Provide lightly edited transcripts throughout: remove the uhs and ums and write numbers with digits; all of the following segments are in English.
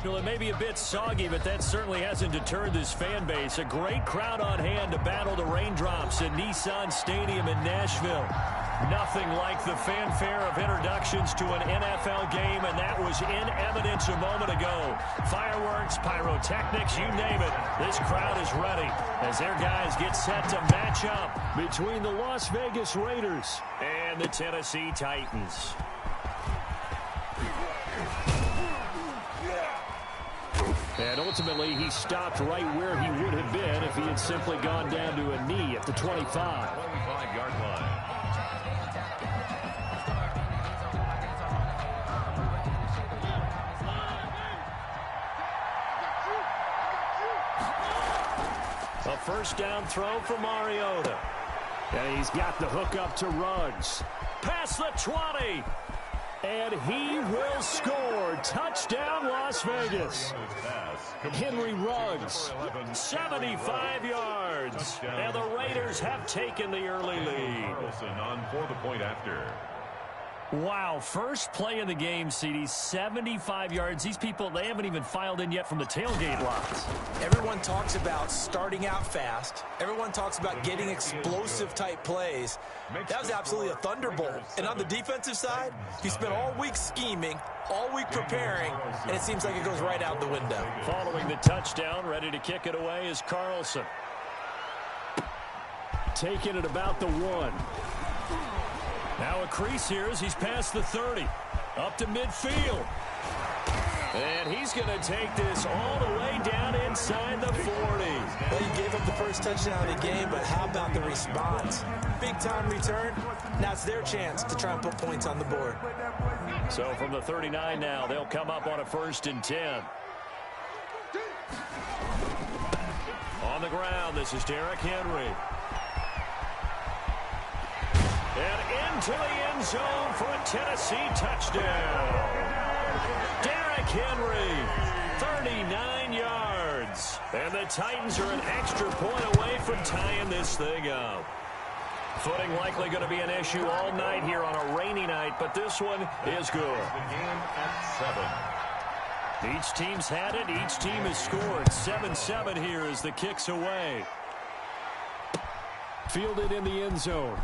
Well, it may be a bit soggy, but that certainly hasn't deterred this fan base. A great crowd on hand to battle the raindrops at Nissan Stadium in Nashville. Nothing like the fanfare of introductions to an NFL game, and that was in evidence a moment ago. Fireworks, pyrotechnics, you name it. This crowd is ready as their guys get set to match up between the Las Vegas Raiders and the Tennessee Titans. And ultimately, he stopped right where he would have been if he had simply gone down to a knee at the 25-yard line. A first down throw for Mariota. And he's got the hook up to Ruggs. Past the 20. And he will score. Touchdown, Las Vegas. Henry Ruggs, 75 yards. And the Raiders have taken the early lead. On for the point after. Wow, first play of the game, CD, 75 yards. These people, they haven't even filed in yet from the tailgate lots. Everyone talks about starting out fast. Everyone talks about getting explosive-type plays. That was absolutely a thunderbolt. And on the defensive side, you spent all week scheming, all week preparing, and it seems like it goes right out the window. Following the touchdown, ready to kick it away is Carlson. Taking it about the 1. Now a crease here as he's past the 30. Up to midfield. And he's going to take this all the way down inside the 40. Well, you gave up the first touchdown of the game, but how about the response? Big-time return. Now it's their chance to try and put points on the board. So from the 39 now, they'll come up on a 1st and 10. On the ground, this is Derrick Henry. And into the end zone for a Tennessee touchdown. Derrick Henry, 39 yards. And the Titans are an extra point away from tying this thing up. Footing likely going to be an issue all night here on a rainy night, but this one is good. The game at 7. Each team's had it. Each team has scored. 7-7 here as the kick's away. Fielded in the end zone.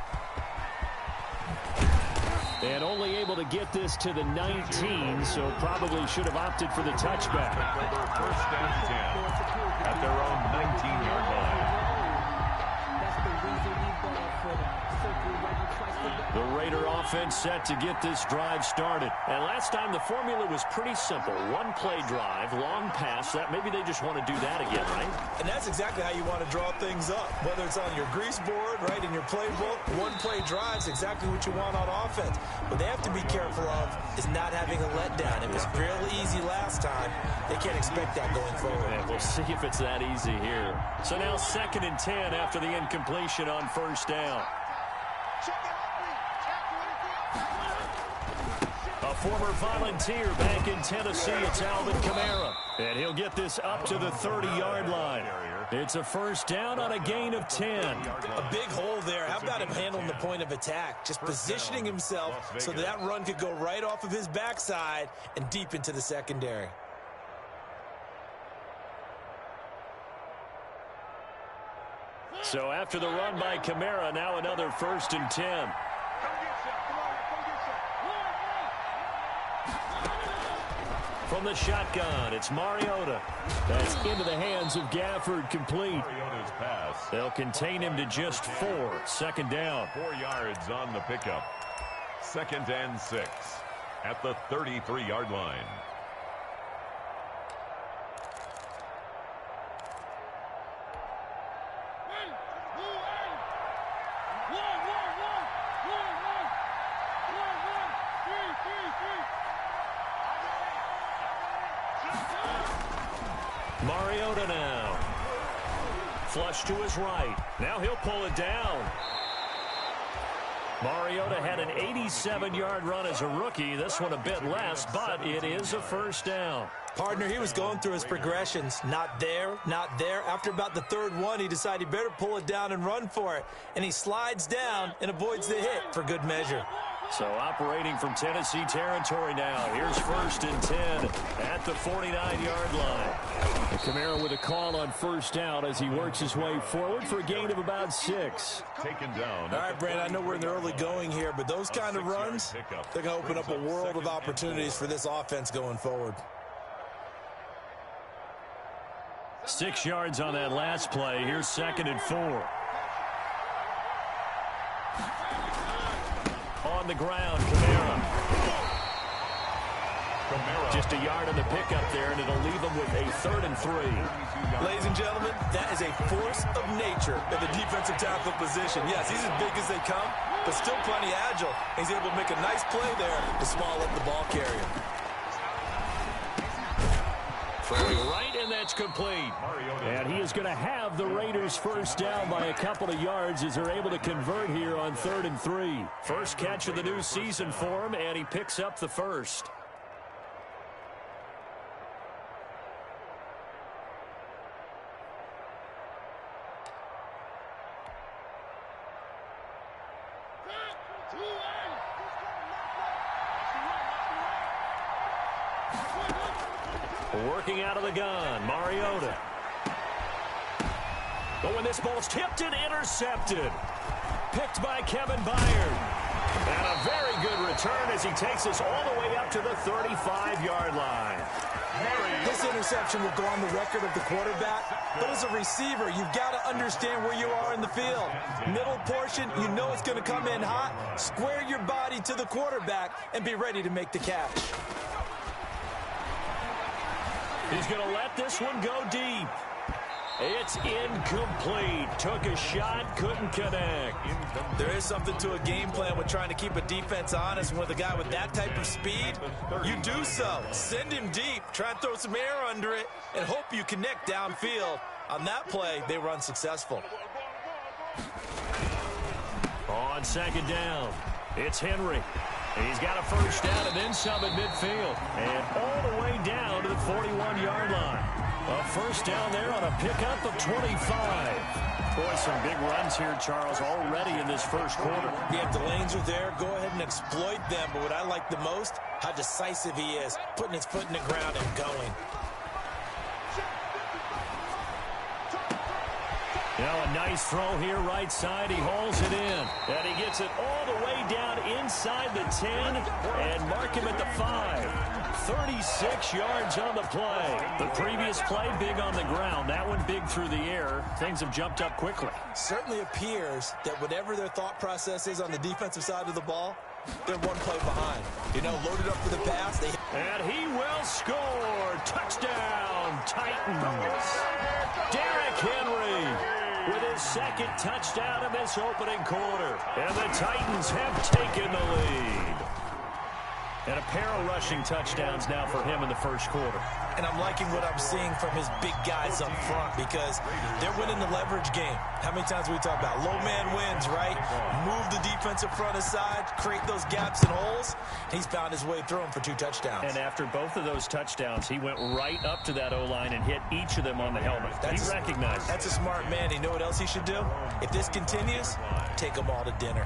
And only able to get this to the 19, so probably should have opted for the touchback. First and 10 at their own 19-yard line. The Raider offense set to get this drive started. And last time the formula was pretty simple. One play drive, long pass. That maybe they just want to do that again, right? And that's exactly how you want to draw things up. Whether it's on your grease board, right, in your playbook, one play drive is exactly what you want on offense. What they have to be careful of is not having a letdown. It was real easy last time. They can't expect that going forward. And we'll see if it's that easy here. So now 2nd and 10 after the incompletion on first down. A former Volunteer back in Tennessee, it's Alvin Kamara. And he'll get this up to the 30-yard line. It's a first down on a gain of 10. A big hole there. How about him handling the point of attack? Just positioning himself so that run could go right off of his backside and deep into the secondary. So after the run by Kamara, now another 1st and 10. From the shotgun, it's Mariota. That's into the hands of Gafford, complete. Mariota's pass. They'll contain him to just 4. 2nd down. 4 yards on the pickup. 2nd and 6 at the 33-yard line. Mariota now. Flush to his right. Now he'll pull it down. Mariota had an 87-yard run as a rookie. This one a bit less, but it is a first down. Partner, he was going through his progressions. Not there, not there. After about the 3rd one, he decided he better pull it down and run for it. And he slides down and avoids the hit for good measure. So operating from Tennessee territory now. Here's 1st and 10 at the 49-yard line. Kamara with a call on 1st down as he works his way forward for a gain of about 6. Taken down. All right, Brandon, I know we're in the early going here, but those kind of runs, they're going to open up a world of opportunities for this offense going forward. 6 yards on that last play. Here's 2nd and 4. On the ground, Kamara. Just a yard on the pickup there, and it'll leave them with a 3rd and 3. Ladies and gentlemen, that is a force of nature in the defensive tackle position. Yes, he's as big as they come, but still plenty agile. He's able to make a nice play there to swallow up the ball carrier. Right, and that's complete. And he is going to have the Raiders 1st down by a couple of yards as they're able to convert here on 3rd and 3. First catch of the new season for him, and he picks up the 1st. Working out of the gun, Mariota. But when this ball's tipped and intercepted. Picked by Kevin Byard. And a very good return as he takes us all the way up to the 35-yard line. This interception will go on the record of the quarterback, but as a receiver, you've got to understand where you are in the field. Middle portion, you know it's going to come in hot. Square your body to the quarterback and be ready to make the catch. He's going to let this one go deep. It's incomplete. Took a shot, couldn't connect. There is something to a game plan with trying to keep a defense honest. With a guy with that type of speed, you do so. Send him deep, try and throw some air under it, and hope you connect downfield. On that play, they were unsuccessful. On 2nd down, it's Henry. He's got a 1st down and then some at midfield. And all the way down to the 41-yard line. A 1st down there on a pickup of 25. Boy, some big runs here, Charles, already in this 1st quarter. Yeah, if the lanes are there, go ahead and exploit them. But what I like the most, how decisive he is, putting his foot in the ground and going. Now a nice throw here right side. He hauls it in. And he gets it all the way down inside the 10 and mark him at the 5. 36 yards on the play. The previous play, big on the ground. That one big through the air. Things have jumped up quickly. Certainly appears that whatever their thought process is on the defensive side of the ball, they're one play behind. You know, loaded up for the pass. And he will score. Touchdown, Titans. Derrick Henry with his 2nd touchdown in this opening quarter. And the Titans have taken the lead. And a pair of rushing touchdowns now for him in the 1st quarter. And I'm liking what I'm seeing from his big guys up front because they're winning the leverage game. How many times we talk about low man wins, right? Move the defensive front aside, create those gaps and holes. He's found his way through them for 2 touchdowns. And after both of those touchdowns, he went right up to that O-line and hit each of them on the helmet. He recognized it. That's a smart man. You know what else he should do? If this continues, take them all to dinner.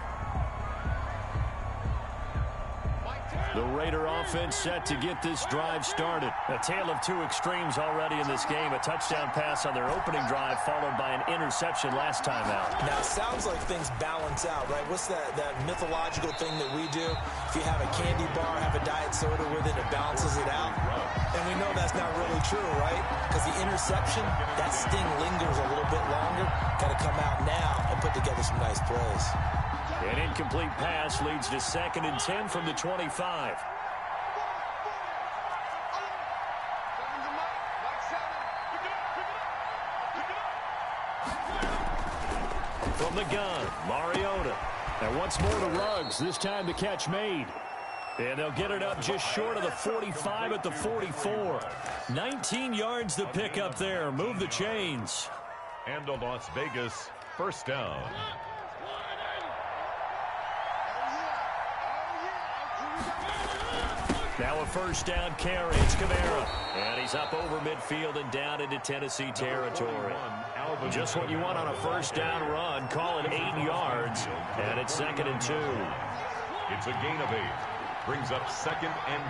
The Raider offense set to get this drive started. A tale of 2 extremes already in this game. A touchdown pass on their opening drive followed by an interception last time out. Now, it sounds like things balance out, right? What's that mythological thing that we do? If you have a candy bar, have a diet soda with it, it balances it out. And we know that's not really true, right? Because the interception, that sting lingers a little bit longer. Got to come out now and put together some nice plays. An incomplete pass leads to 2nd and 10 from the 25. From the gun, Mariota. And once more to Ruggs, this time the catch made. And they'll get it up just short of the 45 at the 44. 19 yards to pick up there. Move the chains. And a Las Vegas 1st down. Now a 1st down carry. It's Kamara. And he's up over midfield and down into Tennessee territory. Just what you want on a 1st down run. Call it 8 yards. And it's 2nd and 2. It's a gain of 8. Brings up 2nd and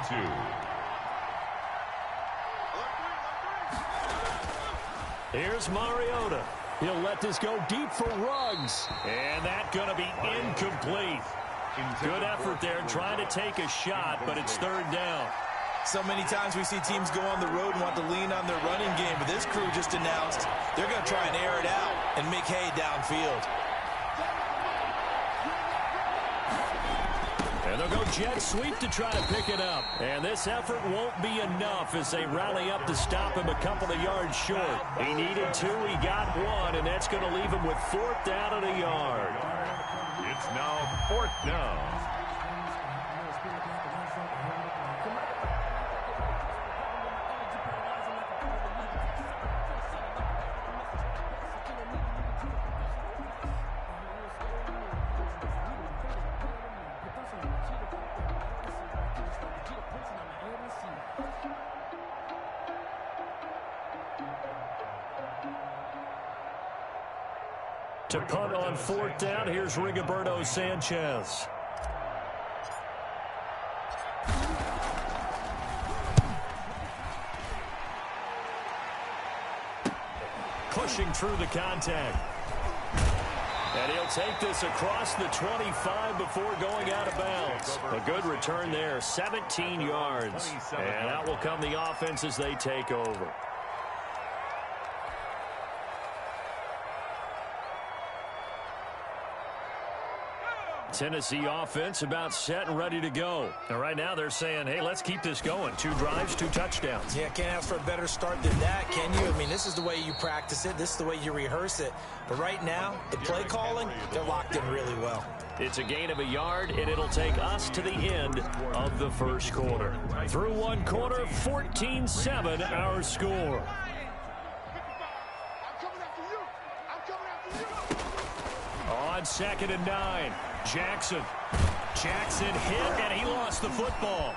2. Here's Mariota. He'll let this go deep for Ruggs. And that's going to be incomplete. Good effort there trying to take a shot, but it's 3rd down. So many times we see teams go on the road and want to lean on their running game, but this crew just announced they're going to try and air it out and make hay downfield. And they'll go jet sweep to try to pick it up. And this effort won't be enough as they rally up to stop him a couple of yards short. He needed 2, he got 1, and that's going to leave him with 4th down and a yard. It's now 4th down. To punt on 4th down, here's Rigoberto Sanchez. Pushing through the contact. And he'll take this across the 25 before going out of bounds. A good return there, 17 yards. And out will come the offense as they take over. Tennessee offense about set and ready to go. And right now they're saying, hey, let's keep this going. 2 drives, 2 touchdowns. Yeah, can't ask for a better start than that, can you? I mean, this is the way you practice it. This is the way you rehearse it. But right now, the play calling, they're locked in really well. It's a gain of a yard, and it'll take us to the end of the first quarter. Through 1 quarter, 14-7 our score. On 2nd and 9. Jackson hit, and he lost the football.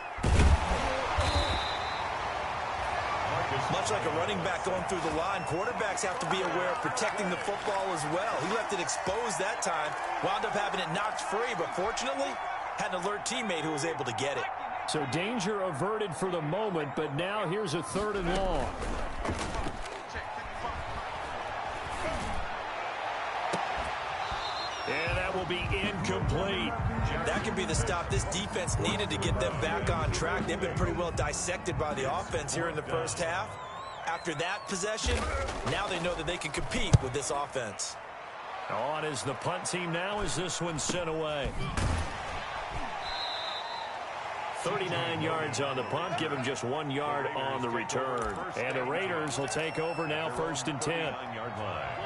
Much like a running back going through the line, quarterbacks have to be aware of protecting the football as well. He left it exposed that time, wound up having it knocked free, but fortunately, had an alert teammate who was able to get it. So danger averted for the moment, but now here's a 3rd and long. And that will be incomplete. That could be the stop this defense needed to get them back on track. They've been pretty well dissected by the offense here in the first half. After that possession, now they know that they can compete with this offense. On is the punt team now as this one's sent away. 39 yards on the punt, give him just 1 yard on the return. And the Raiders will take over now, 1st and 10.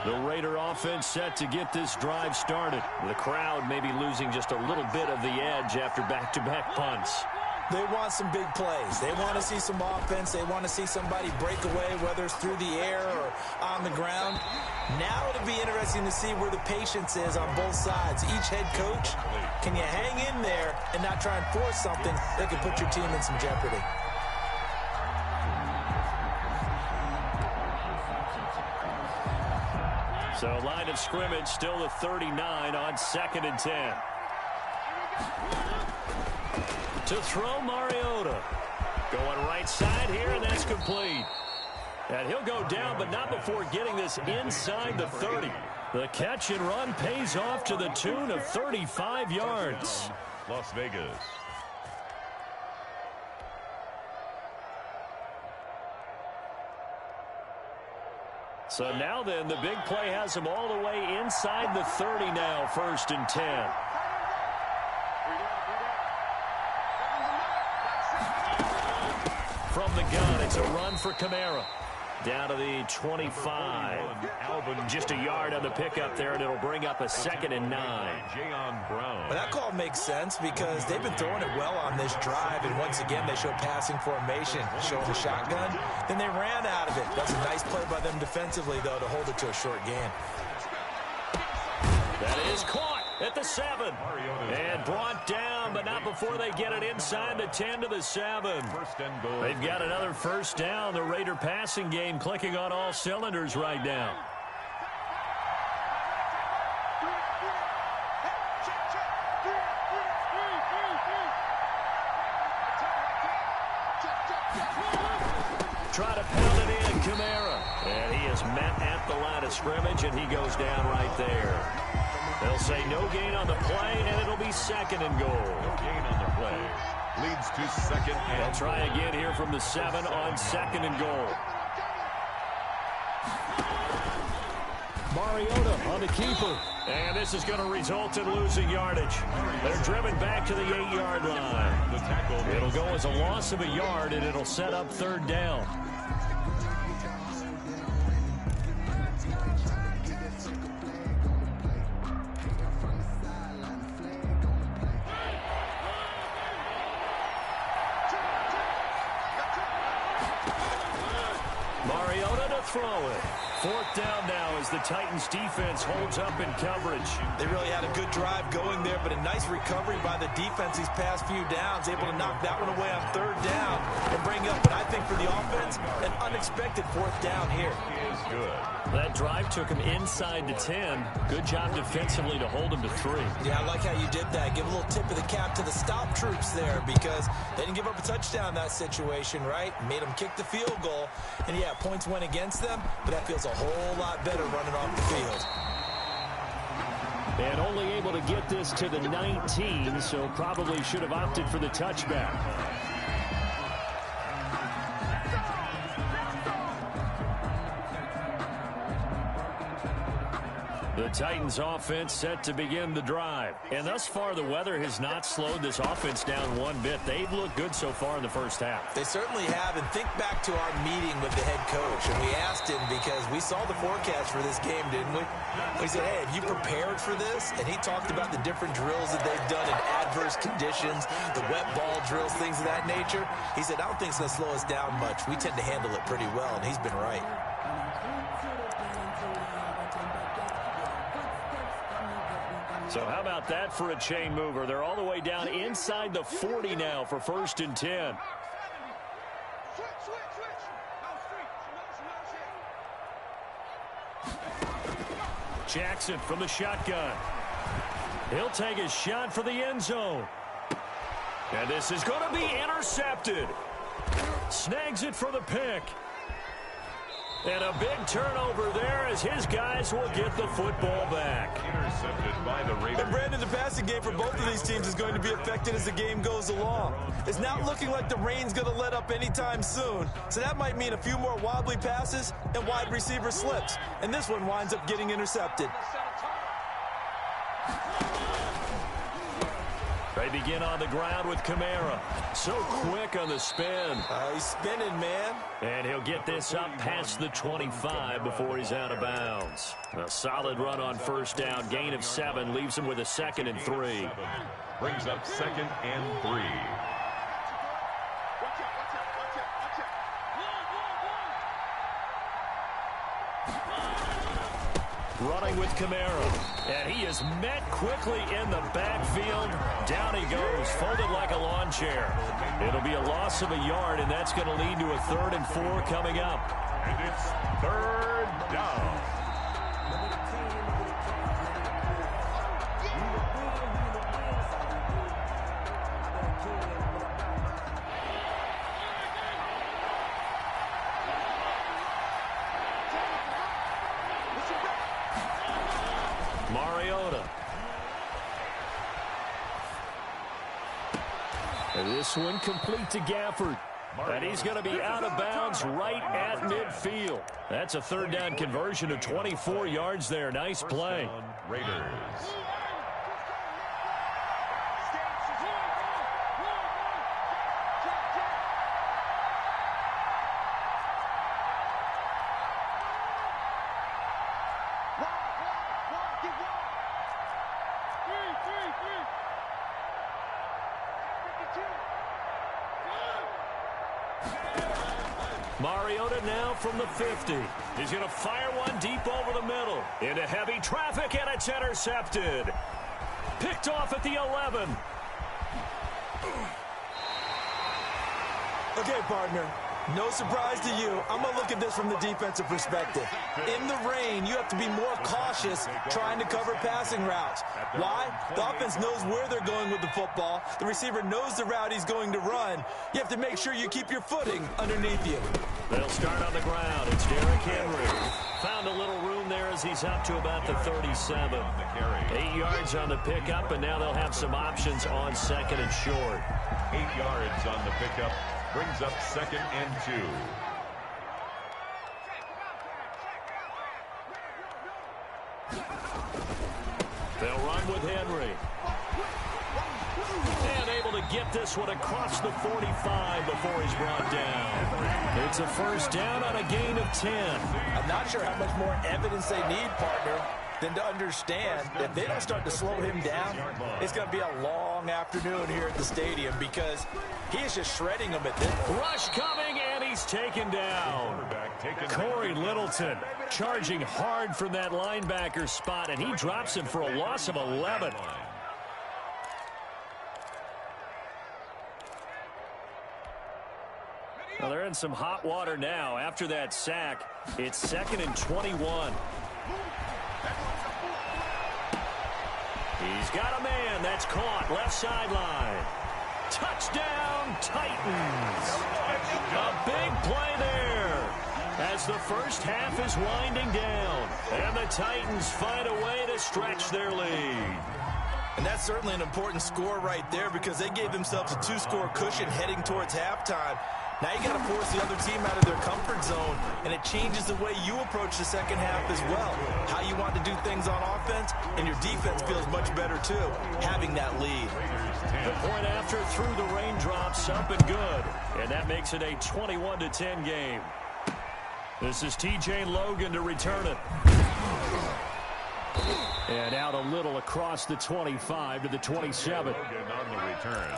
The Raider offense set to get this drive started. The crowd may be losing just a little bit of the edge after back-to-back punts. They want some big plays. They want to see some offense. They want to see somebody break away, whether it's through the air or on the ground. Now it'll be interesting to see where the patience is on both sides. Each head coach, can you hang in there and not try and force something that can put your team in some jeopardy? So line of scrimmage still the 39 on 2nd and 10. To throw Mariota. Going right side here, and that's complete. And he'll go down, but not before getting this inside the 30. The catch and run pays off to the tune of 35 yards. Las Vegas. So now then, the big play has him all the way inside the 30 now, 1st and 10. From the gun, it's a run for Kamara. Down to the 25. Just a yard on the pickup there, and it'll bring up a 2nd and 9. Well, that call makes sense because they've been throwing it well on this drive, and once again, they show passing formation, showing the shotgun. Then they ran out of it. That's a nice play by them defensively, though, to hold it to a short gain. That is caught at the 7. And brought down, but not before they get it inside the 10 to the 7. They've got another 1st down. The Raider passing game clicking on all cylinders right now. Try to pound it in, Kamara. And he is met at the line of scrimmage, and he goes down right there. They'll say no gain on the play, and it'll be second and goal. No gain on the play. Leads to second and They'll try again here from the 7 on second and goal. Mariota on the keeper. And this is going to result in losing yardage. They're driven back to the 8-yard line. the tackle. It'll go as a loss of a yard, and it'll set up third down. Mariota to throw it. Fourth down now as the Titans defense holds up in coverage. They really had a good drive going there, but a nice recovery by the defense these past few downs, able to knock that one away on third down and bring up, but I think for the offense, an unexpected fourth down here. He is good. That drive took him inside to 10. Good job defensively to hold him to 3. Yeah, I like how you did that. Give a little tip of the cap to the stop troops there because they didn't give up a touchdown in that situation, right? Made them kick the field goal. And, yeah, points went against them, but that feels a whole lot better running off the field. And only able to get this to the 19, so probably should have opted for the touchback. The Titans offense set to begin the drive. And thus far, the weather has not slowed this offense down one bit. They've looked good so far in the first half. They certainly have. And think back to our meeting with the head coach. And we asked him because we saw the forecast for this game, didn't we? We said, hey, have you prepared for this? And he talked about the different drills that they've done in adverse conditions, the wet ball drills, things of that nature. He said, I don't think it's going to slow us down much. We tend to handle it pretty well, and he's been right. So how about that for a chain mover? They're all the way down inside the 40 now for 1st and 10. Jackson from the shotgun. He'll take his shot for the end zone. And this is going to be intercepted. Snags it for the pick. And a big turnover there as his guys will get the football back. Intercepted by the Raiders. And Brandon, the passing game for both of these teams is going to be affected as the game goes along. It's not looking like the rain's going to let up anytime soon. So that might mean a few more wobbly passes and wide receiver slips. And this one winds up getting intercepted. They begin on the ground with Kamara. So quick on the spin. He's spinning, man. And he'll get this up past the 25 before he's out of bounds. A solid run on first down. Gain of 7 leaves him with a 2nd and 3. Brings up 2nd and 3. Running with Kamara. And he is met quickly in the backfield. Down he goes, folded like a lawn chair. It'll be a loss of a yard, and that's going to lead to a 3rd and 4 coming up. And it's 3rd down. Mariota. And this one complete to Gafford. And he's going to be out of bounds right at midfield. That's a 3rd down conversion of 24 yards there. Nice play. Raiders. Mariota now from the 50. He's going to fire one deep over the middle. Into heavy traffic, and it's intercepted. Picked off at the 11. Okay, partner. No surprise to you. I'm going to look at this from the defensive perspective. In the rain, you have to be more cautious trying to cover passing routes. Why? The offense knows where they're going with the football. The receiver knows the route he's going to run. You have to make sure you keep your footing underneath you. They'll start on the ground. It's Derrick Henry. Found a little room there as he's up to about the 37. 8 yards on the pickup, and now they'll have some options on second and short. 8 yards on the pickup. Brings up 2nd and 2. They'll run with Henry. And able to get this one across the 45 before he's brought down. It's a first down on a gain of 10. I'm not sure how much more evidence they need, partner, than to understand that if they don't start to slow him down, it's going to be a long afternoon here at the stadium because he is just shredding them at this point. Rush coming, and he's taken down. Corey Littleton charging hard from that linebacker spot, and he drops him for a loss of 11. Well, they're in some hot water now. After that sack, it's 2nd and 21. He's got a man that's caught left sideline. Touchdown, Titans. A big play there as the first half is winding down. And the Titans find a way to stretch their lead. And that's certainly an important score right there because they gave themselves a 2-score cushion heading towards halftime. Now you got to force the other team out of their comfort zone, and it changes the way you approach the second half as well. How you want to do things on offense, and your defense feels much better too, having that lead. The point after through the raindrops, up and good, and that makes it a 21-10 game. This is T.J. Logan to return it. And out a little across the 25 to the 27. Logan on the return.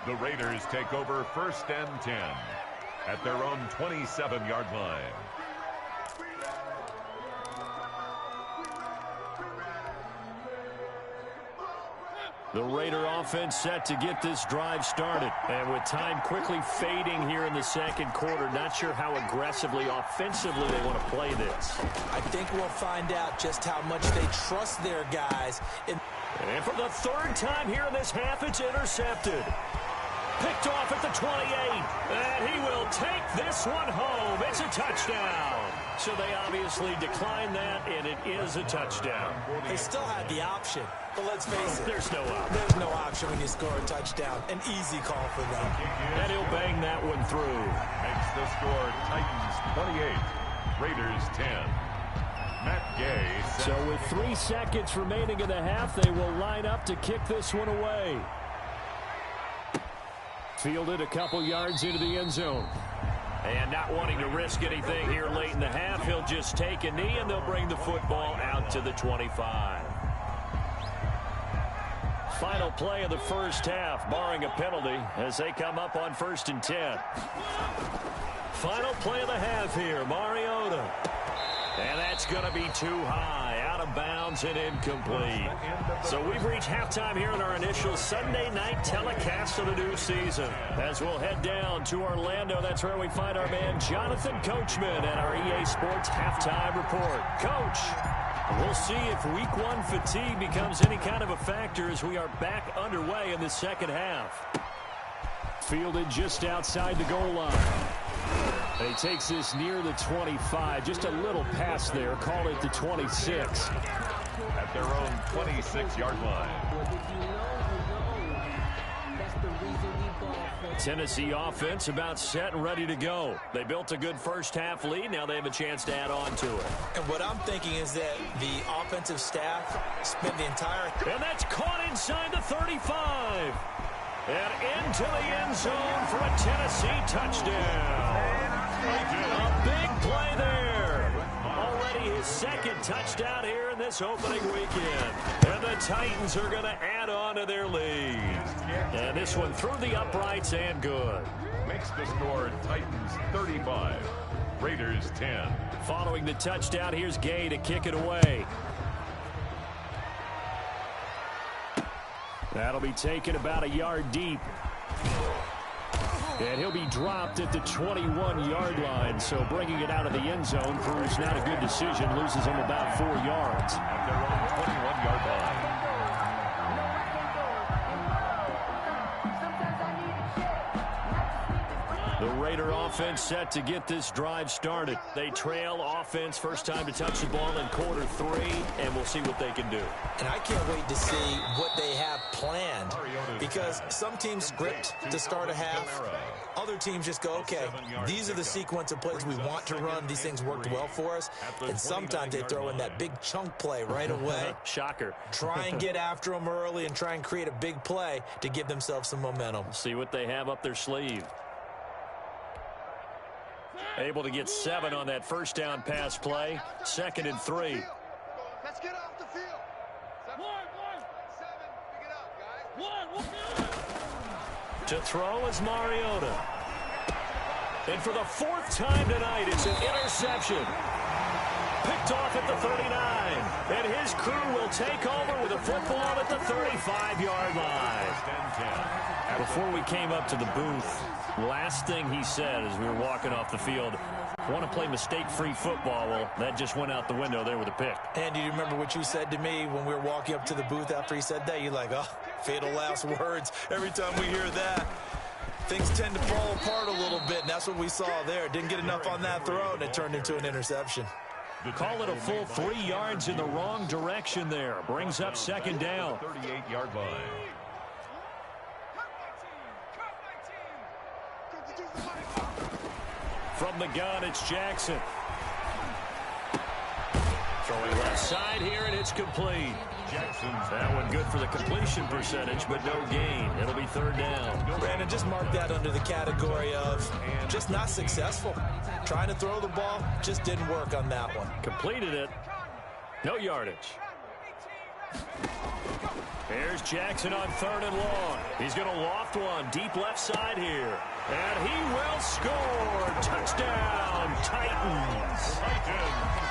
The Raiders take over 1st and 10 at their own 27-yard line. The Raider offense set to get this drive started. And with time quickly fading here in the second quarter, not sure how aggressively, offensively they want to play this. I think we'll find out just how much they trust their guys. And for the 3rd time here in this half, it's intercepted. Picked off at the 28, and he will take this one home. It's a touchdown. So they obviously declined that, and it is a touchdown. They still had the option, but let's face it. There's no option. There's no option when you score a touchdown. An easy call for them. And he'll bang that one through. Makes the score Titans 28, Raiders 10. Matt Gay. So with 3 seconds remaining in the half, they will line up to kick this one away. Fielded a couple yards into the end zone. And not wanting to risk anything here late in the half, he'll just take a knee, and they'll bring the football out to the 25. Final play of the first half, barring a penalty, as they come up on 1st and 10. Final play of the half here, Mariota. And that's going to be too high, out of bounds and incomplete. So we've reached halftime here in our initial Sunday night telecast of the new season. As we'll head down to Orlando, that's where we find our man Jonathan Coachman at our EA Sports Halftime Report. Coach, we'll see if Week 1 fatigue becomes any kind of a factor as we are back underway in the second half. Fielded just outside the goal line. And he takes this near the 25. Just a little pass there. Call it the 26. At their own 26-yard line. Tennessee offense about set and ready to go. They built a good first half lead. Now they have a chance to add on to it. And what I'm thinking is that the offensive staff spent the entire... And that's caught inside the 35. And into the end zone for a Tennessee touchdown. A big play there. Already his 2nd touchdown here in this opening weekend. And the Titans are going to add on to their lead. And this one through the uprights and good. Makes the score Titans 35, Raiders 10. Following the touchdown, here's Gay to kick it away. That'll be taken about a yard deep. And he'll be dropped at the 21-yard line. So bringing it out of the end zone proves not a good decision. Loses him about 4 yards. At their own 21-yard line. The Raider offense set to get this drive started. They trail offense, first time to touch the ball in quarter 3, and we'll see what they can do. And I can't wait to see what they have planned, because some teams script to start a half. Other teams just go, okay, these are the sequence of plays we want to run. These things worked well for us. And sometimes they throw in that big chunk play right away. Shocker. Try and get after them early and try and create a big play to give themselves some momentum. See what they have up their sleeve. Able to get 7 on that first down pass play. 2nd and 3. Let's get off the field. 7, pick it up, guys. To throw is Mariota. And for the 4th time tonight, it's an interception. Picked off at the 39. And his crew will take over with a football at the 35-yard line. Before we came up to the booth, last thing he said as we were walking off the field, want to play mistake-free football. Well, that just went out the window there with a pick. And do you remember what you said to me when we were walking up to the booth after he said that? You're like, oh, fatal last words. Every time we hear that, things tend to fall apart a little bit, and that's what we saw there. Didn't get enough on that throw, and it turned into an interception. Call it a full 3 yards in the wrong direction there. Brings up 2nd down. 38-yard line. From the gun, it's Jackson. Throwing left side here, and it's complete. Jackson's that one good for the completion percentage, but no gain. It'll be 3rd down. Brandon, just mark that under the category of just not successful. Trying to throw the ball, just didn't work on that one. Completed it. No yardage. Here's Jackson on 3rd and long. He's going to loft one deep left side here. And he will score. Touchdown, Titans.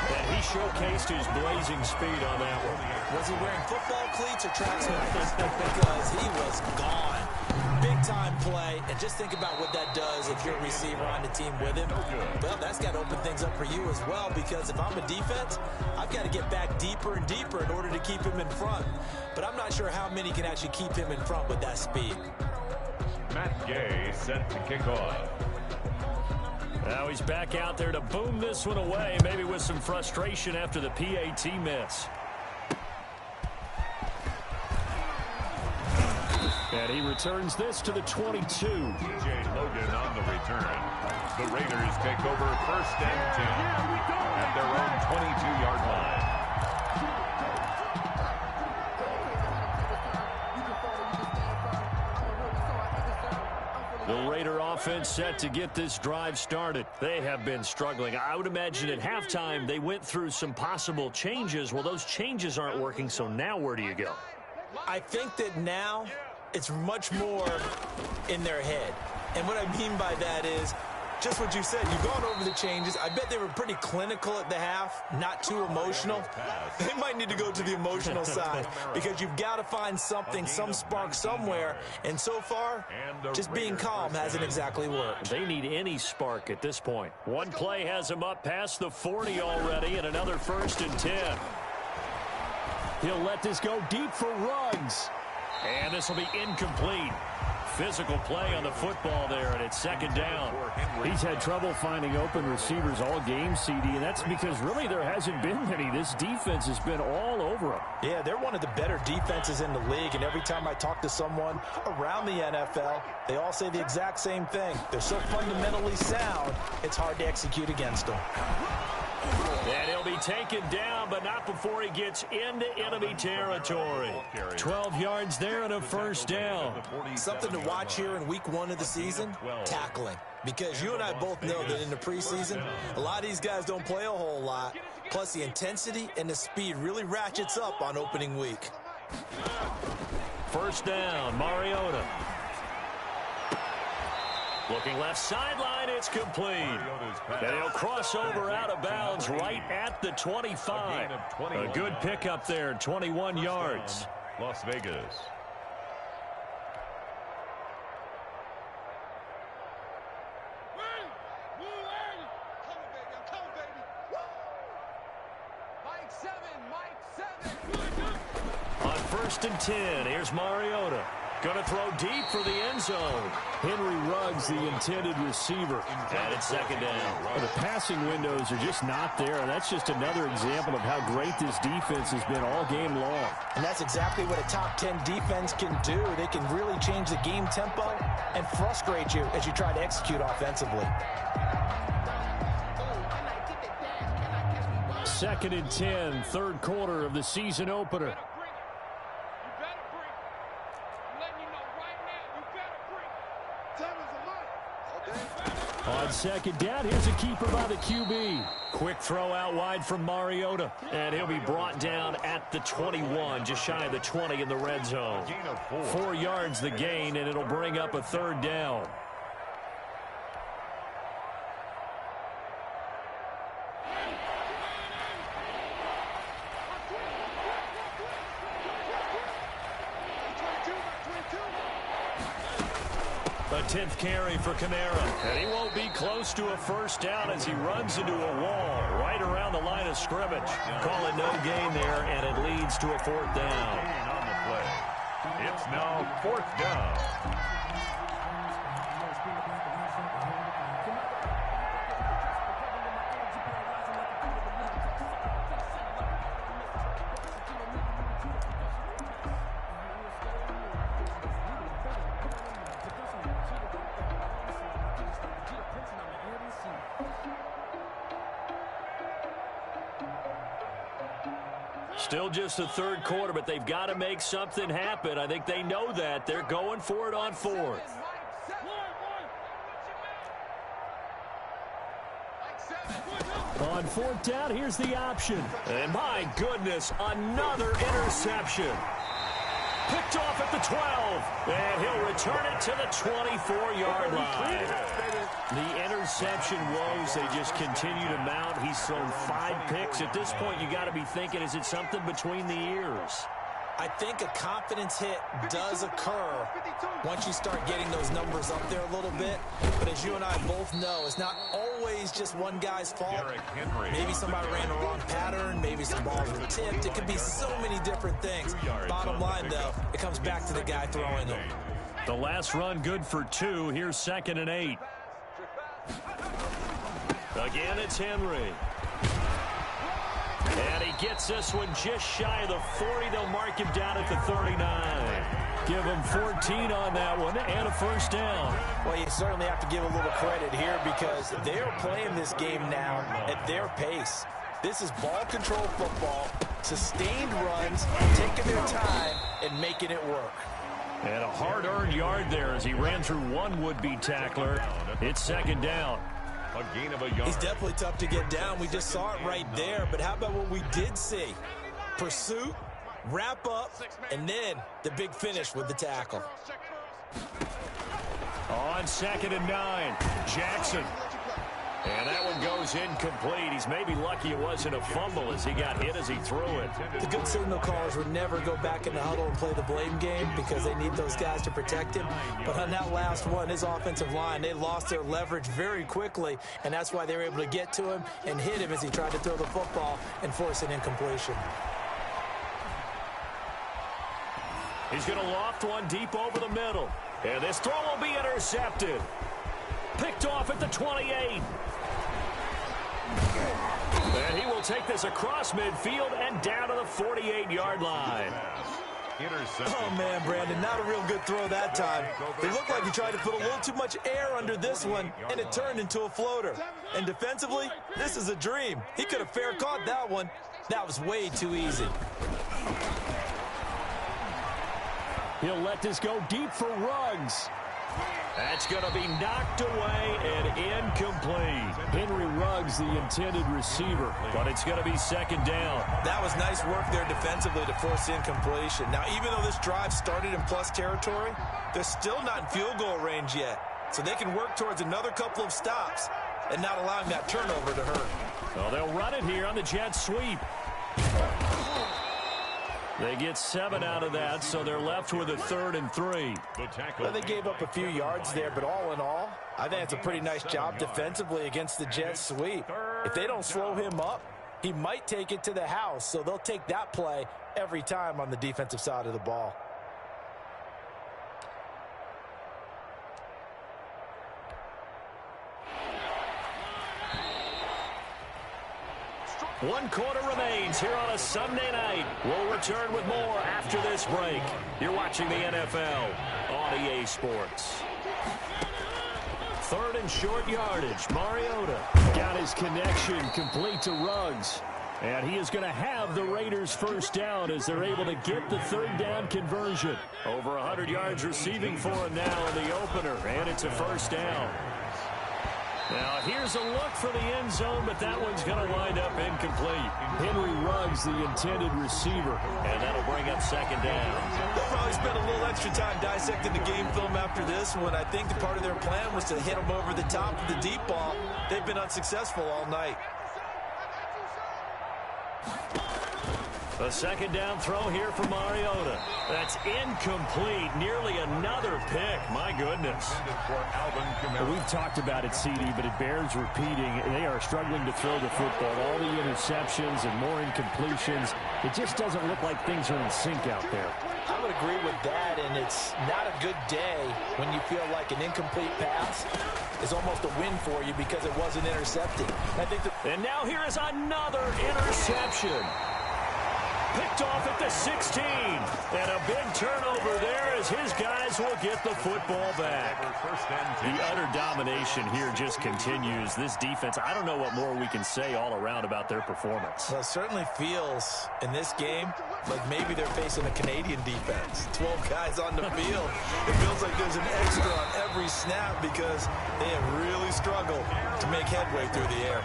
And he showcased his blazing speed on that one. Was he wearing football cleats or track sneakers? Because he was gone. Big-time play. And just think about what that does if you're a receiver on the team with him. Well, that's got to open things up for you as well, because if I'm a defense, I've got to get back deeper and deeper in order to keep him in front. But I'm not sure how many can actually keep him in front with that speed. Matt Gay set to kick off. Now he's back out there to boom this one away, maybe with some frustration after the PAT miss. And he returns this to the 22. TJ Logan on the return. The Raiders take over 1st and 10 at their own 22-yard line. The Raider offense set to get this drive started. They have been struggling. I would imagine at halftime they went through some possible changes. Well, those changes aren't working, so now where do you go? I think that now it's much more in their head. And what I mean by that is just what you said. You've gone over the changes. I bet they were pretty clinical at the half, not too emotional. They might need to go to the emotional side, because you've got to find something, some spark somewhere. And so far, just being calm hasn't exactly worked. They need any spark at this point. One play has them up past the 40 already, and another 1st and 10. He'll let this go deep for Ruggs. And this will be incomplete. Physical play on the football there, and it's 2nd down. He's had trouble finding open receivers all game, CD, and that's because really there hasn't been any. This defense has been all over them. Yeah, they're one of the better defenses in the league, and every time I talk to someone around the NFL, they all say the exact same thing. They're so fundamentally sound, it's hard to execute against them. And he'll be taken down, but not before he gets into enemy territory. 12 yards there and a 1st down. Something to watch here in week 1 of the season, tackling. Because you and I both know that in the preseason, a lot of these guys don't play a whole lot. Plus, the intensity and the speed really ratchets up on opening week. 1st down, Mariota. Looking left sideline, it's complete. And he'll cross over out of bounds right at the 25. A good pickup there, 21 yards. Las Vegas. 1st and 10. Here's Mariota. Going to throw deep for the end zone. Henry Ruggs, the intended receiver. And it's 2nd down. Well, the passing windows are just not there. And that's just another example of how great this defense has been all game long. And that's exactly what a top 10 defense can do. They can really change the game tempo and frustrate you as you try to execute offensively. 2nd and 10, 3rd quarter of the season opener. On 2nd down, here's a keeper by the QB. Quick throw out wide from Mariota. And he'll be brought down at the 21, just shy of the 20 in the red zone. 4 yards the gain, and it'll bring up a 3rd down. A 10th carry for Kamara. And he won't be close to a 1st down as he runs into a wall right around the line of scrimmage. Call it no gain there, and it leads to a 4th down. On the play. It's now 4th down. Still just the 3rd quarter, but they've got to make something happen. I think they know that. They're going for it on 4th. On 4th down, here's the option. And my goodness, another interception. Picked off at the 12. And he'll return it to the 24-yard line. The interception woes, they just continue to mount. He's thrown 5 picks. At this point, you got to be thinking, is it something between the ears? I think a confidence hit does occur once you start getting those numbers up there a little bit. But as you and I both know, it's not always just one guy's fault. Maybe somebody ran the wrong pattern. Maybe some balls were tipped. It could be so many different things. Bottom line, though, it comes back to the guy throwing them. The last run good for 2. Here's 2nd and 8. Again, it's Henry. And he gets this one just shy of the 40. They'll mark him down at the 39. Give him 14 on that one and a 1st down. Well, you certainly have to give a little credit here because they're playing this game now at their pace. This is ball control football, sustained runs, taking their time and making it work. And a hard-earned yard there as he ran through one would-be tackler. It's 2nd down. A gain of a yard. He's definitely tough to get down. We just saw it right there. But how about what we did see? Pursuit, wrap up, and then the big finish with the tackle. On 2nd and 9, Jackson. And that one goes incomplete. He's maybe lucky it wasn't a fumble as he got hit as he threw it. The good signal callers would never go back in the huddle and play the blame game because they need those guys to protect him. But on that last one, his offensive line, they lost their leverage very quickly, and that's why they were able to get to him and hit him as he tried to throw the football and force an incompletion. He's going to loft one deep over the middle. And this throw will be intercepted. Picked off at the 28. And he will take this across midfield and down to the 48-yard line. Oh, man, Brandon, not a real good throw that time. It looked like he tried to put a little too much air under this one, and it turned into a floater. And defensively, this is a dream. He could have fair caught that one. That was way too easy. He'll let this go deep for Ruggs. That's going to be knocked away and incomplete. Henry Ruggs, the intended receiver, but it's going to be 2nd down. That was nice work there defensively to force incompletion. Now, even though this drive started in plus territory, they're still not in field goal range yet. So they can work towards another couple of stops and not allowing that turnover to hurt. Well, they'll run it here on the jet sweep. They get 7 out of that, so they're left with a 3rd and 3. Well, they gave up a few yards there, but all in all, I think it's a pretty nice job defensively against the jet sweep. If they don't slow him up, he might take it to the house. So they'll take that play every time on the defensive side of the ball. One quarter remains here on a Sunday night. We'll return with more after this break. You're watching the NFL on EA Sports. Third and short yardage. Mariota got his connection complete to Ruggs. And he is going to have the Raiders first down as they're able to get the third down conversion. Over 100 yards receiving for him now in the opener. And it's a first down. Now, here's a look for the end zone, but that one's going to wind up incomplete. Henry Ruggs, the intended receiver, and that'll bring up second down. They'll probably spend a little extra time dissecting the game film after this one. I think the part of their plan was to hit them over the top of the deep ball. They've been unsuccessful all night. A second down throw here for Mariota. That's incomplete. Nearly another pick. My goodness. We've talked about it, CD, but it bears repeating. They are struggling to throw the football. All the interceptions and more incompletions. It just doesn't look like things are in sync out there. I would agree with that, and it's not a good day when you feel like an incomplete pass is almost a win for you because it wasn't intercepted. I think and now here is another interception. Picked off at the 16. And a big turnover there as his guys will get the football back. The utter domination here just continues. This defense, I don't know what more we can say all around about their performance. Well, it certainly feels in this game like maybe they're facing a Canadian defense. 12 guys on the field. It feels like there's an extra on every snap because they have really struggled to make headway through the air.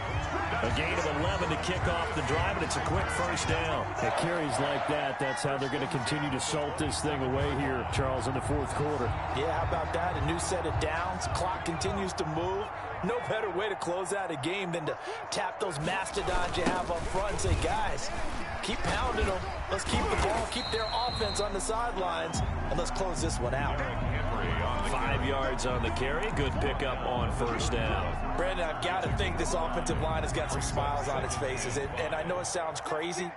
A gain of 11 to kick off the drive, and it's a quick first down. At carries like that, that's how they're going to continue to salt this thing away here, Charles, in the fourth quarter. Yeah, how about that? A new set of downs. Clock continues to move. No better way to close out a game than to tap those mastodons you have up front and say, guys, keep pounding them. Let's keep the ball, keep their offense on the sidelines, and let's close this one out. 5 yards on the carry. Good pickup on first down. Brandon, I've got to think this offensive line has got some smiles on its faces. And I know it sounds crazy,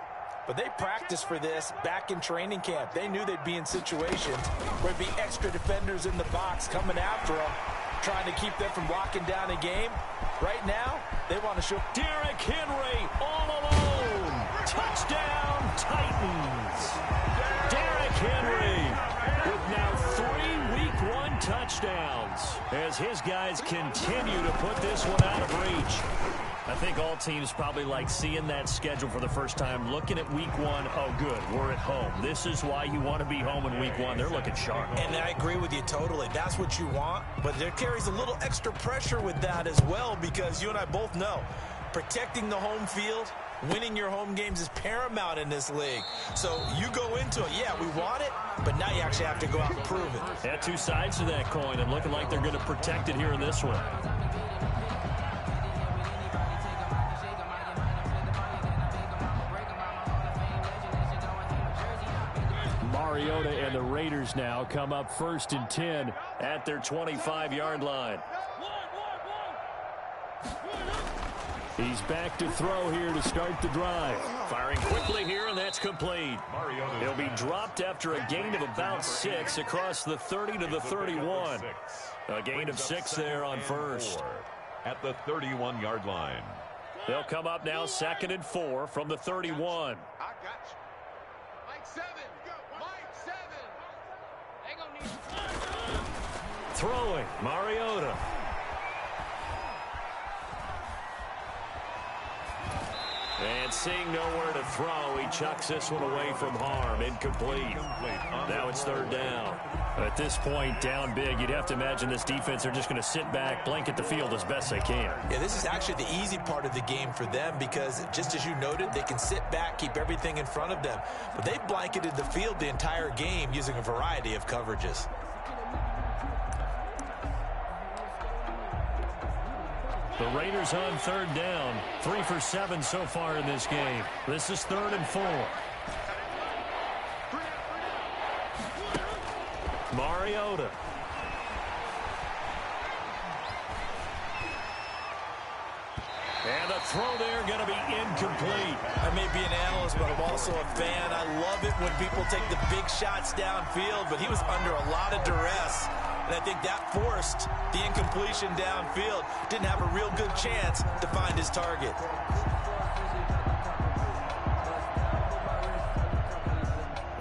but they practiced for this back in training camp. They knew they'd be in situations where there'd be extra defenders in the box coming after them, trying to keep them from locking down a game. Right now, they want to show Derrick Henry all alone. Touchdown, Titans. Derrick Henry with now 3 Week 1 touchdowns as his guys continue to put this one out of reach. I think all teams probably like seeing that schedule for the first time, looking at Week 1. Oh, good, we're at home. This is why you want to be home in Week 1. They're looking sharp. And I agree with you totally. That's what you want, but there carries a little extra pressure with that as well because you and I both know protecting the home field, winning your home games is paramount in this league. So you go into it, yeah, we want it, but now you actually have to go out and prove it. Yeah, two sides to that coin, and looking like they're going to protect it here in this one. Mariota and the Raiders now come up 1st and 10 at their 25-yard line. He's back to throw here to start the drive. Firing quickly here, and that's complete. He'll be dropped after a gain of about 6 across the 30 to the 31. A gain of 6 there on first. At the 31-yard line. They'll come up now 2nd and 4 from the 31. I got you. Mike 7. Mike 7. They gonna need Throwing, Mariota. And seeing nowhere to throw, he chucks this one away from harm. Incomplete. Now it's 3rd down. At this point, down big, you'd have to imagine this defense are just going to sit back, blanket the field as best they can. Yeah, this is actually the easy part of the game for them because, just as you noted, they can sit back, keep everything in front of them. But they blanketed the field the entire game using a variety of coverages. The Raiders on 3rd down. 3 for 7 so far in this game. This is 3rd and 4. Mariota. And a throw there going to be incomplete. I may be an analyst, but I'm also a fan. I love it when people take the big shots downfield, but he was under a lot of duress, and I think that forced the incompletion downfield. Didn't have a real good chance to find his target.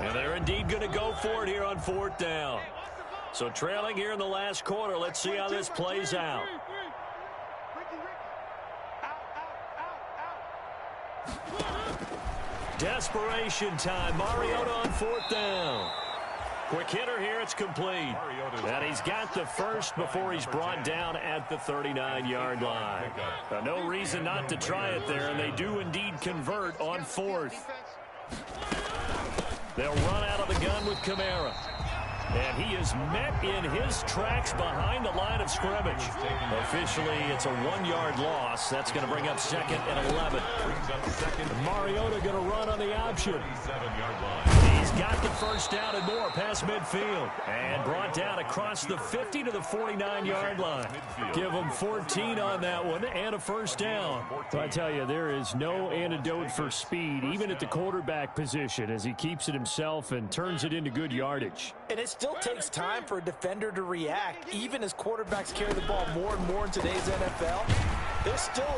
And they're indeed going to go for it here on 4th down. So trailing here in the last quarter. Let's see how this plays out. Desperation time. Mariota on 4th down. Quick hitter here. It's complete. And he's got the first before he's brought down at the 39-yard line. No reason not to try it there, and they do indeed convert on 4th. They'll run out of the gun with Kamara. And he is met in his tracks behind the line of scrimmage. Officially, it's a 1-yard loss. That's going to bring up 2nd and 11. Mariota going to run on the option. He's got the first down and more past midfield. And brought down across the 50 to the 49-yard line. Give him 14 on that one and a first down. I tell you, there is no antidote for speed, even at the quarterback position, as he keeps it himself and turns it into good yardage. And it still takes time for a defender to react, even as quarterbacks carry the ball more and more in today's NFL. They're still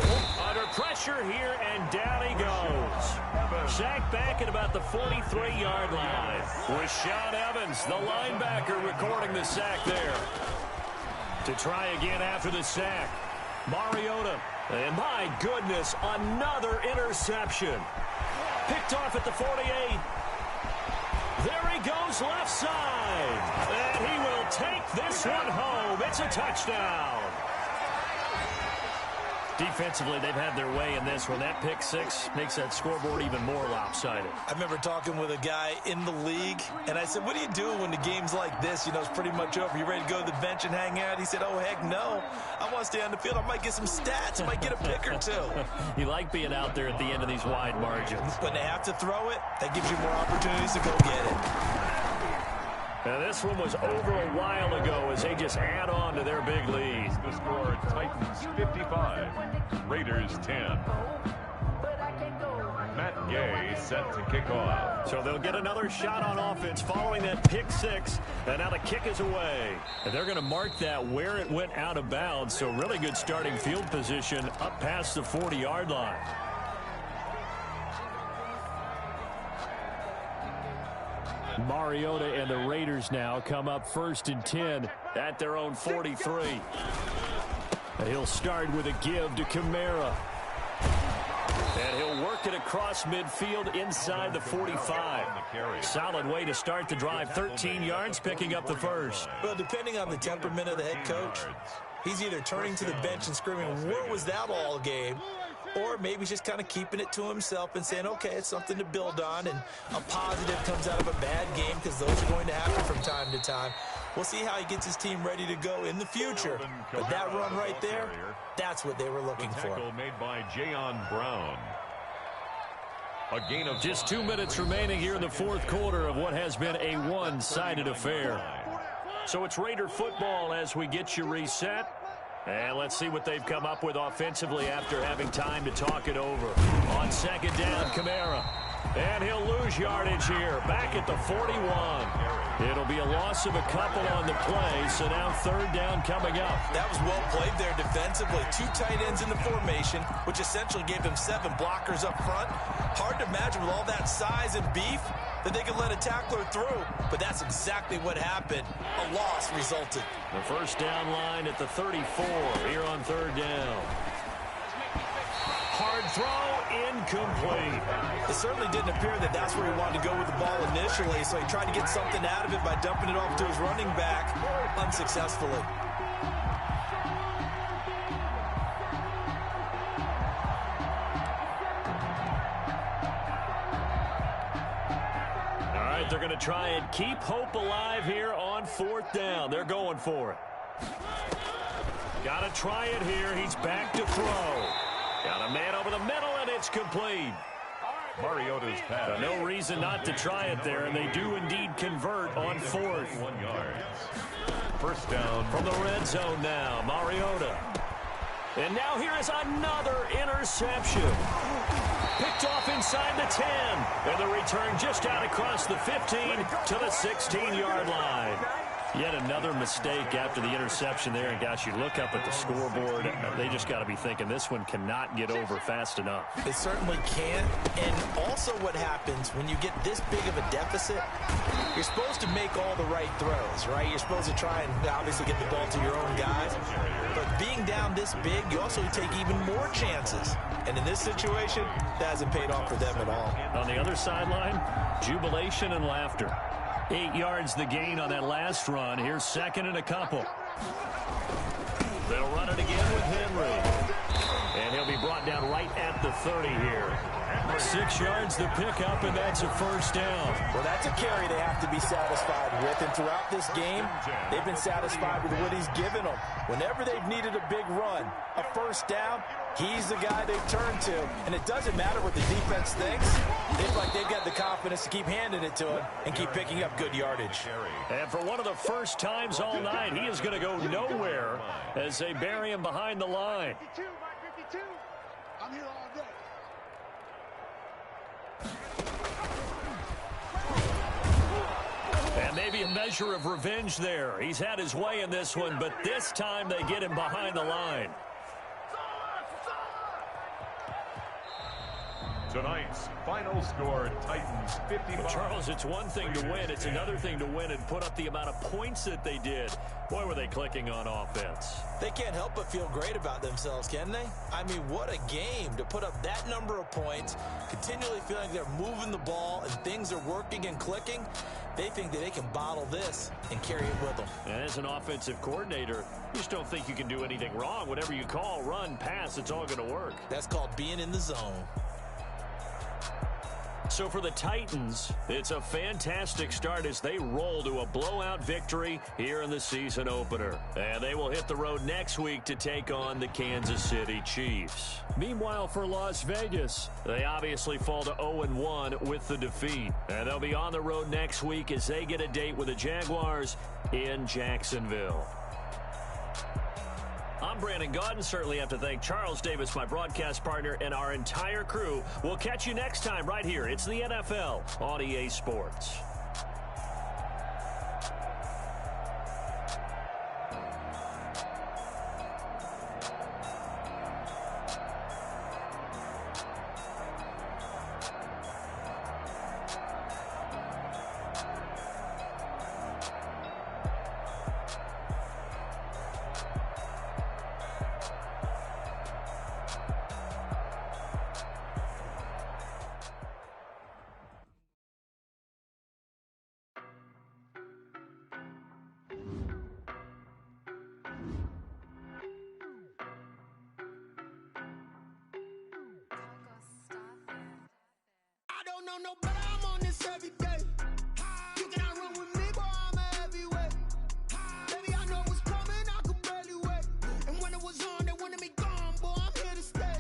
under pressure here, and down he goes. Sacked back at about the 43-yard line. With Sean Evans, the linebacker, recording the sack there. To try again after the sack. Mariota. And my goodness, another interception. Picked off at the 48. There he goes left side. And he will take this one home. It's a touchdown. Defensively, they've had their way in this one. That pick six makes that scoreboard even more lopsided. I remember talking with a guy in the league, and I said, what do you do when the game's like this? You know, it's pretty much over. You ready to go to the bench and hang out? He said, oh, heck no. I want to stay on the field. I might get some stats. I might get a pick or two. You like being out there at the end of these wide margins. When they have to throw it, that gives you more opportunities to go get it. Now, this one was over a while ago as they just add on to their big lead. The score, Titans 55, Raiders 10. Matt Gay set to kick off. So they'll get another shot on offense following that pick six. And now the kick is away. And they're going to mark that where it went out of bounds. So really good starting field position up past the 40-yard line. Mariota and the Raiders now come up 1st and 10 at their own 43. And he'll start with a give to Kamara. And he'll work it across midfield inside the 45. Solid way to start the drive. 13 yards, picking up the first. Well, depending on the temperament of the head coach, he's either turning to the bench and screaming, where was that all game? Or maybe he's just kind of keeping it to himself and saying, okay, it's something to build on, and a positive comes out of a bad game, because those are going to happen from time to time. We'll see how he gets his team ready to go in the future. But that run right there, that's what they were looking for. Made by Jayon Brown. A gain of just 2 minutes remaining here in the 4th quarter of what has been a one-sided affair. So it's Raider football as we get you reset. And let's see what they've come up with offensively after having time to talk it over. On 2nd down, Kamara. And he'll lose yardage here. Back at the 41. It'll be a loss of a couple on the play. So now 3rd down coming up. That was well played there defensively. 2 tight ends in the formation, which essentially gave them 7 blockers up front. Hard to imagine with all that size and beef that they could let a tackler through. But that's exactly what happened. A loss resulted. The first down line at the 34 here on 3rd down. Hard throw, incomplete. It certainly didn't appear that that's where he wanted to go with the ball initially, so he tried to get something out of it by dumping it off to his running back unsuccessfully. They're going to try and keep hope alive here on 4th down. They're going for it. Got to try it here. He's back to throw. Got a man over the middle, and it's complete. Mariota's pass. No reason not to try it there, and they do indeed convert on 4th. 1 yard. First down. From the red zone now, Mariota. And now here is another interception. Picked off inside the 10. And the return just out across the 15 to the 16-yard line. Yet another mistake after the interception there. And, gosh, you look up at the scoreboard, they just got to be thinking this one cannot get over fast enough. It certainly can't. And also what happens when you get this big of a deficit, you're supposed to make all the right throws, right? You're supposed to try and obviously get the ball to your own guys. But being down this big, you also take even more chances. And in this situation, that hasn't paid off for them at all. On the other sideline, jubilation and laughter. 8 yards the gain on that last run. Here's second and a couple. They'll run it again with Henry. And he'll be brought down right at the 30 here. 6 yards the pickup, and that's a first down. Well, that's a carry they have to be satisfied with. And throughout this game, they've been satisfied with what he's given them. Whenever they've needed a big run, a first down, he's the guy they've turned to. And it doesn't matter what the defense thinks. They feel like they've got the confidence to keep handing it to him and keep picking up good yardage. And for one of the first times all night, he is going to go nowhere as they bury him behind the line. 52, Mike 52. I'm here all day. And maybe a measure of revenge there. He's had his way in this one, but this time they get him behind the line. Tonight's final score, Titans 55. Charles, it's one thing to win. It's another thing to win and put up the amount of points that they did. Boy, were they clicking on offense. They can't help but feel great about themselves, can they? I mean, what a game to put up that number of points, continually feeling they're moving the ball and things are working and clicking. They think that they can bottle this and carry it with them. And as an offensive coordinator, you just don't think you can do anything wrong. Whatever you call, run, pass, it's all going to work. That's called being in the zone. So for the Titans, it's a fantastic start as they roll to a blowout victory here in the season opener. And they will hit the road next week to take on the Kansas City Chiefs. Meanwhile, for Las Vegas, they obviously fall to 0-1 with the defeat. And they'll be on the road next week as they get a date with the Jaguars in Jacksonville. I'm Brandon Gaudin. Certainly have to thank Charles Davis, my broadcast partner, and our entire crew. We'll catch you next time right here. It's the NFL on EA Sports. No, but I'm on this every day. You cannot run with me, boy, I'm a heavyweight. Baby, I know what's coming, I could barely wait. And when it was on, they wanted me gone, boy, I'm here to stay.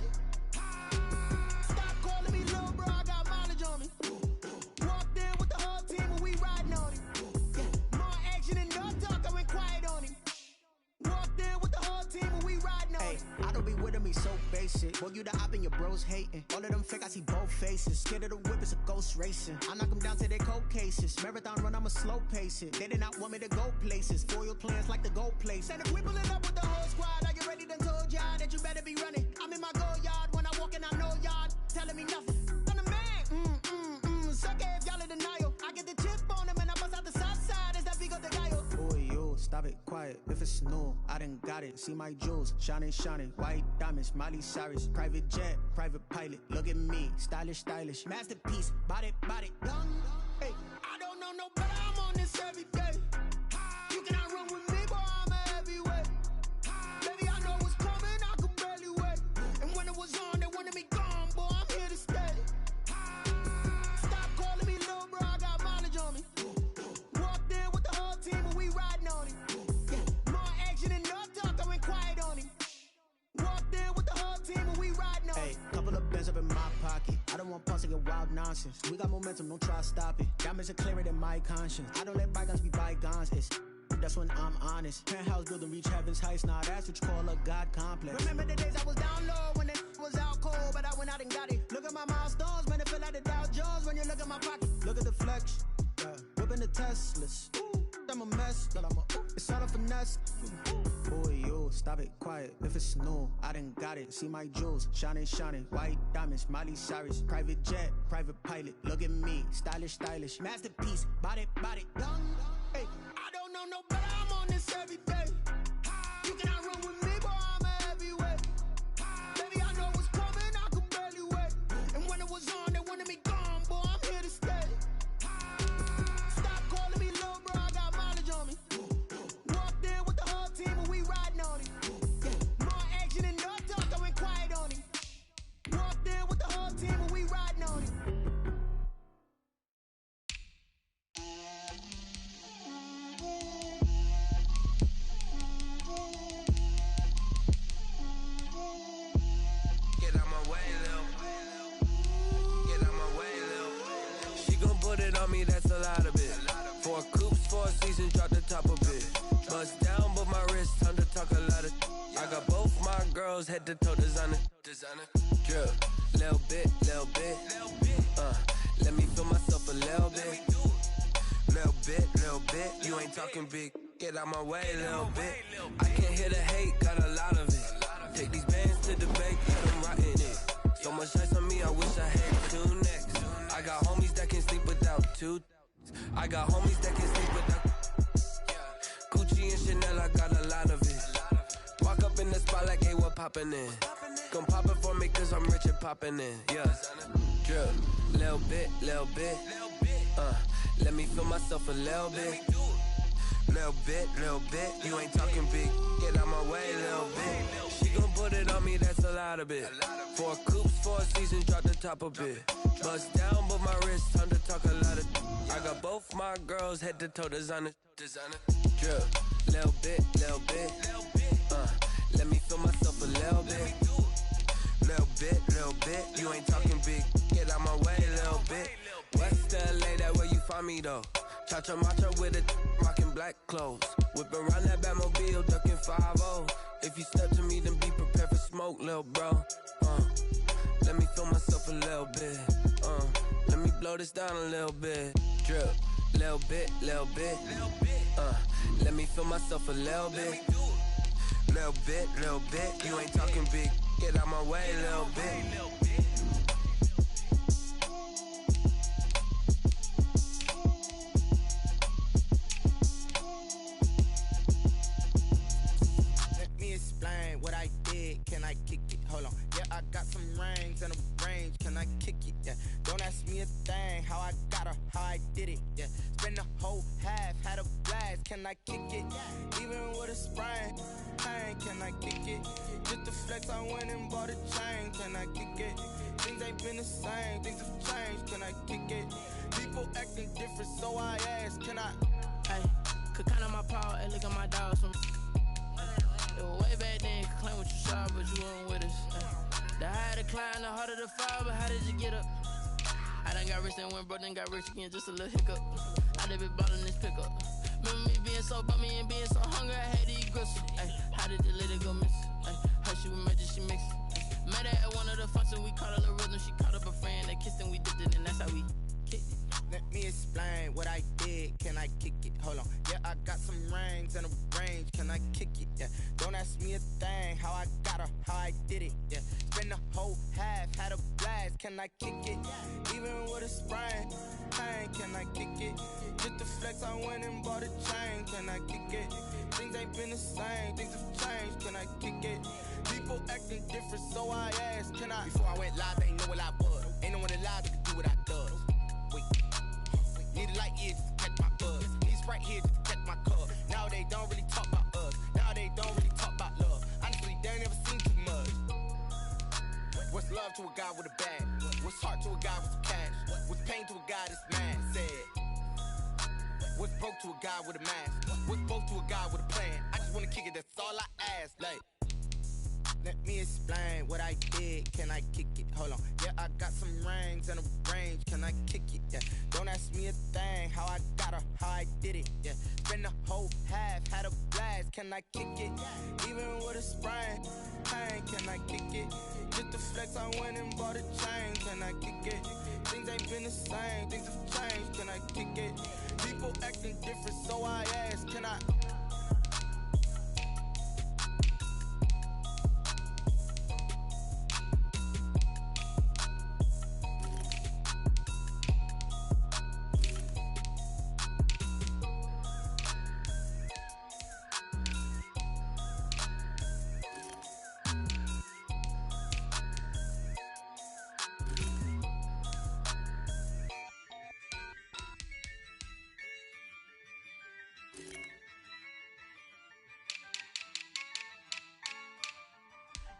Stop calling me little bro, I got mileage on me. Walked in with the whole team and we riding on him. Yeah, more action and no talk, I went quiet on him. Walked in with the whole team and we riding on him. I don't be with him, he's so basic. Boy, you the op and your bros hating. All of them fake, I see both faces. Scared of the whip, it's a ghost racing. I knock them down to their cold cases. Marathon run, I'ma slow pace it. They did not want me to go places. Foil plans like the gold place. And if we pulling up with the whole squad, I get ready to told y'all that you better be running. I'm in my go yard, when I walk in, I know y'all telling me nothing. I'm the man, suck it if y'all in denial. I get the chip on him and I bust out the south side, is that Vigo de Gallo. Boy, yo, stop it, quiet. If it's new, I done got it. See my jewels, shining, white diamonds, Miley Cyrus, private jet, private pilot. Look at me, stylish, masterpiece, body, young. Hey, I don't know no better, I'm on this every day. You cannot run with me, boy, I'm a heavyweight. Baby, I know what's coming, I could barely wait. And when it was on, they wanted me gone, boy, I'm here to stay. Stop calling me little bro, I got mileage on me. Walked in with the whole team and we riding on him. Yeah, more action and no talk, I went quiet on him. Walked in with the whole team and we riding on him. Hey, couple of bands up in my pocket. I don't want pulse and wild nonsense. We got momentum, don't try to stop it. Diamonds are clearer than my conscience. I don't let bygones be bygones. It's that's when I'm honest. Penthouse building, reach heaven's heights, nah, that's what you call a God complex. Remember the days I was down low when it was out cold, but I went out and got it. Look at my milestones, man, it feel like the Dow Jones when you look at my pocket. Look at the flex, yeah. Whipping the Teslas. I'm a mess, but it's all a finesse. Boy, yo, stop it, quiet. If it's new, I done got it. See my jewels, shining, shining. White diamonds, Miley Cyrus. Private jet, private pilot. Look at me, stylish, stylish. Masterpiece, body, body. Young, hey, I don't know no better. I'm on this every day. You cannot run with me, boy, I'm a heavyweight. Baby, I know what's coming, I could barely wait. And when it was on, they wanted me gone, boy, I'm here to stay. Stop calling me little bro, I got mileage on me. Walked in with the whole team and we riding on it. More action and no talk, I went quiet on it. Walked in with the whole team and we riding on it. Get out my way, Lil. Get out my way, Lil. She gon' put it on me, that's a lot of it. 4 coops, 4 seasons, drop the top a bit. Bust down, but my wrist, time to talk a lot of. I got both my girls, head to toe designer. Drip, little bit, little bit. Let me feel myself a little bit. Little bit, you ain't talking big. Get out my way, little bit. I can't hear the hate, got a lot of it. Take these bands to the bank, let them rot in it. So much ice on me, I wish I had 2 necks. I got homies that can sleep without 2. I got homies that can sleep without. Gucci and Chanel, I got a lot of it. Walk up in the spot like, hey, what poppin' in? Gon' pop it for me, cause I'm rich and poppin' in. Yeah, drip, little bit, little bit. Let me feel myself a little bit. Little bit, you ain't talking big. Get out my way, little bit. She gon' put it on me, that's a lot of it. 4 coops, 4 seasons, drop the top a bit. Bust down, but my wrist, time to talk a lot of. I got both my girls, head to toe designer. Drip, little bit, little bit. Let me feel myself a little bit. Little bit, you ain't talking big. Get out my way, little bit. West LA, that where you find me though. Cha-cha matcha with it, rockin' black clothes. Whip around that Batmobile, ducking 5-0. If you step to me, then be prepared for smoke, lil' bro. Let me feel myself a little bit. Let me blow this down a little bit. Drip, little bit, little bit. Let me feel myself a little bit. Little bit, you ain't talking big. Get out my way, little bit. Explain what I did, can I kick it? Hold on, yeah, I got some rings and a range, can I kick it? Yeah, don't ask me a thing, how I got her, how I did it, yeah. Spend the whole half, had a blast, can I kick it? Even with a sprain, pain, can I kick it? Just the flex, I went and bought a chain, can I kick it? Things ain't been the same, things have changed, can I kick it? People acting different, so I ask, can I? Hey, could count on my power, and look at my dogs from. It was way back then, you could claim what you saw, but you weren't with us. The higher the climb, the harder the fall, but how did you get up? I done got rich and went broke, then got rich again, just a little hiccup. I done been bought in this pickup. Remember me being so bummy and being so hungry, I had to eat gristle. Ay, how did the lady go miss? Ay, her she was magic, she mixed. Met her at one of the functions, we caught her the rhythm, she caught up a friend, they kissed and we dipped it, and that's how we kicked it. Let me explain what I did, can I kick it? Hold on, yeah, I got some rings and a range, can I kick it? Yeah, don't ask me a thing, how I got her, how I did it? Yeah, spend the whole half, had a blast, can I kick it? Even with a sprain, pain, can I kick it? Just the flex, I went and bought a chain, can I kick it? Things ain't been the same, things have changed, can I kick it? People acting different, so I asked, can I? Before I went live, they ain't know what I was. Ain't no one alive that could do what I does. Wait. Need a light here just to catch my buzz. Need Sprite here just to catch my cup. Now they don't really talk about us. Now they don't really talk about love. Honestly, they ain't never seen too much. What's love to a guy with a bag? What's heart to a guy with some cash? What's pain to a guy that's mad? Said. What's broke to a guy with a mask? What's broke to a guy with a plan? I just wanna kick it, that's all I ask. Like, Let me explain what I did. Can I kick it? Hold on. Yeah, I got some rings and a range. Can I kick it? Yeah. Don't ask me a thing. How I got her, how I did it. Yeah. Spend the whole half, had a blast. Can I kick it? Even with a sprain. Pain, can I kick it? Just the flex, I went and bought a chain. Can I kick it? Things ain't been the same. Things have changed. Can I kick it? People acting different, so I ask. Can I?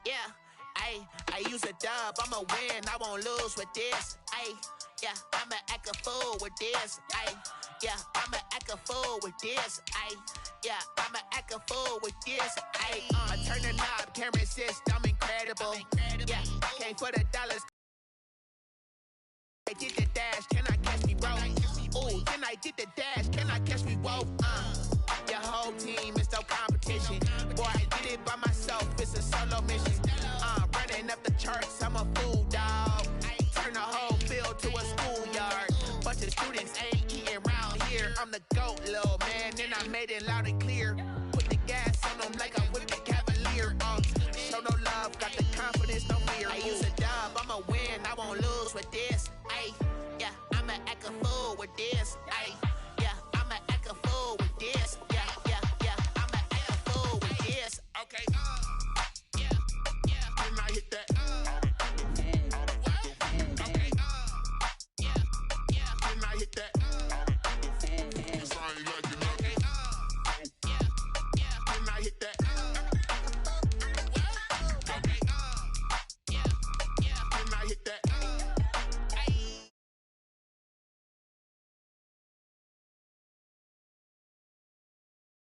Yeah, I use a dub, I'ma win, I won't lose with this. Yeah, I'ma act a fool with this. Yeah, I'ma act a fool with this. Yeah, I'ma act a fool with this. I turn the knob, camera system incredible. Yeah, came for the dollars. I did the dash, can I catch me, bro? Ooh, then I did the dash, can I catch me, whoa? Your whole team is no competition. Boy, I did it by myself, it's a solo mission. Running up the charts, I'm a fool, dog. Turn the whole field to a schoolyard. Bunch of students ain't eating around here, I'm the GOAT, little